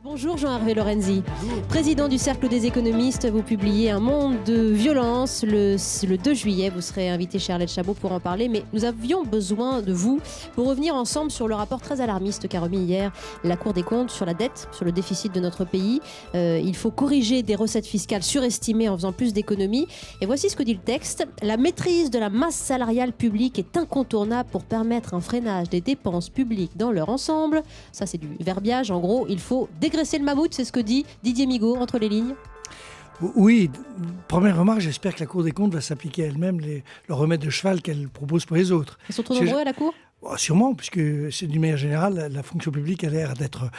Bonjour Jean-Hervé Lorenzi. Président du Cercle des économistes, vous publiez Un monde de violence le 2 juillet. Vous serez invité chez Arlette Chabot pour en parler. Mais nous avions besoin de vous pour revenir ensemble sur le rapport très alarmiste qu'a remis hier la Cour des comptes sur la dette, sur le déficit de notre pays. Il faut corriger des recettes fiscales surestimées en faisant plus d'économies. Et voici ce que dit le texte. La maîtrise de la masse salariale publique est incontournable pour permettre un freinage des dépenses publiques dans leur ensemble. Ça, c'est du verbiage. En gros, il faut dégraisser le mammouth, c'est ce que dit Didier Migaud entre les lignes. Oui, première remarque, j'espère que la Cour des comptes va s'appliquer à elle-même le remède de cheval qu'elle propose pour les autres. Ils sont trop nombreux à la Cour ? Sûrement, puisque c'est d'une manière générale, la fonction publique a l'air d'être,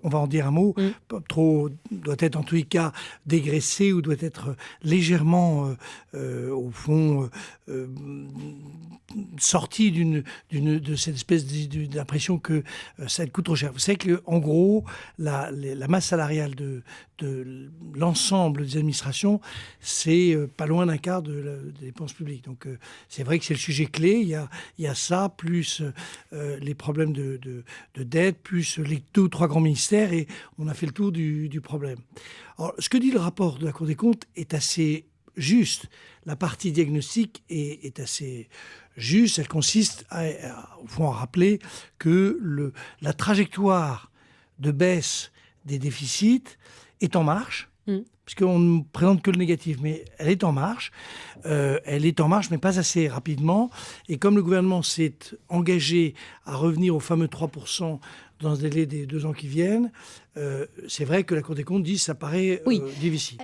on va en dire un mot, doit être en tous les cas dégraissée ou doit être légèrement, au fond, sortie de cette espèce d'impression que ça coûte trop cher. Vous savez qu'en gros, la masse salariale de l'ensemble des administrations, c'est pas loin d'un quart des dépenses publiques. Donc c'est vrai que c'est le sujet clé. Il y a ça, plus les problèmes de dette, plus les 2 ou 3 grands ministères, et on a fait le tour du problème. Alors, ce que dit le rapport de la Cour des comptes est assez juste. La partie diagnostic est assez juste. Elle consiste au fond, à rappeler que la trajectoire de baisse des déficits est en marche. Parce qu'on ne présente que le négatif, mais elle est en marche. Mais pas assez rapidement. Et comme le gouvernement s'est engagé à revenir au fameux 3% dans ce délai des 2 ans qui viennent, c'est vrai que la Cour des comptes dit que ça paraît difficile.